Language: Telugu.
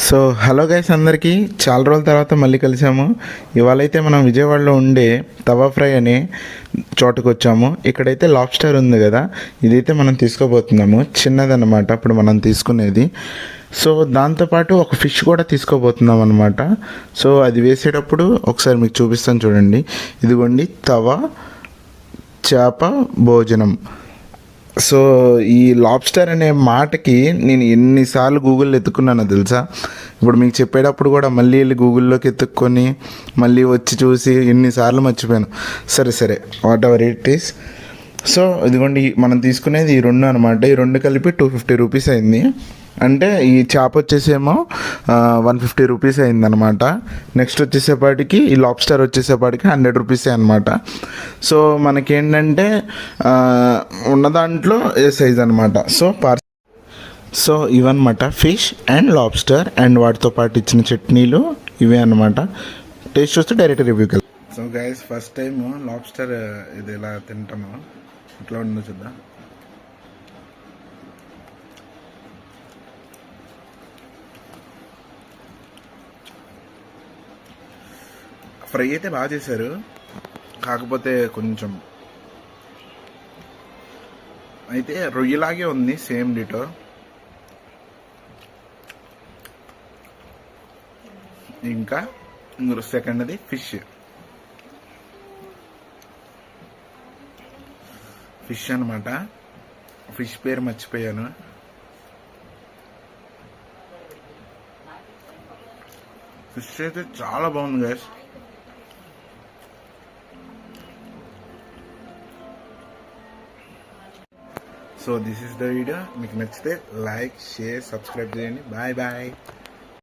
సో హలో గైస్, అందరికీ చాలా రోజుల తర్వాత మళ్ళీ కలిసాము. ఇవాళ అయితే మనం విజయవాడలో ఉండే తవా ఫ్రై అనే చోటుకు వచ్చాము. ఇక్కడైతే లాబ్స్టర్ ఉంది కదా, ఇదైతే మనం తీసుకోబోతున్నాము. చిన్నదన్నమాట ఇప్పుడు మనం తీసుకునేది. సో దాంతోపాటు ఒక ఫిష్ కూడా తీసుకోబోతున్నాం అనమాట. సో అది వేసేటప్పుడు ఒకసారి మీకు చూపిస్తాను చూడండి. ఇదిగోండి తవా చేప భోజనం. సో ఈ లాబ్స్టర్ అనే మాటకి నేను ఎన్నిసార్లు గూగుల్లో ఎత్తుకున్నానో తెలుసా. ఇప్పుడు మీకు చెప్పేటప్పుడు కూడా మళ్ళీ వెళ్ళి గూగుల్లోకి ఎత్తుక్కొని మళ్ళీ వచ్చి చూసి ఎన్నిసార్లు మర్చిపోయాను. సరే what ever it is. So ఇదిగోండి మనం తీసుకునేది ఈ రెండు అనమాట. ఈ రెండు కలిపి 250 రూపీస్ అయింది. అంటే ఈ చేప వచ్చేసేమో 150 రూపీస్ అయిందనమాట. నెక్స్ట్ వచ్చేసేపాటికి ఈ లాబ్స్టర్ వచ్చేసేపాటికి 100 రూపీసే అనమాట. సో మనకేంటంటే ఉన్న దాంట్లో ఏ సైజ్ అనమాట. సో ఇవన్నమాట ఫిష్ అండ్ లాబ్స్టర్ అండ్ వాటితో పాటు ఇచ్చిన చట్నీలు ఇవే అనమాట. టేస్ట్ చూస్తే డైరెక్ట్ రివ్యూకి వెళ్తాం. So guys, first time lobster ఇది ఎలా తింటామో ఎట్లా ఉందో చూద్దాం. ఫ్రై అయితే బాగా చేశారు, కాకపోతే కొంచెం అయితే రొయ్యలాగే ఉంది, సేమ్ డిటో. ఇంకా సెకండ్ది ఫిష్ అనమాట. ఫిష్ పేరు మర్చిపోయాను. ఫిష్ అయితే చాలా బాగుంది guys. So this is the video. మీకు నచ్చితే లైక్, షేర్, సబ్స్క్రైబ్ చేయండి. బాయ్.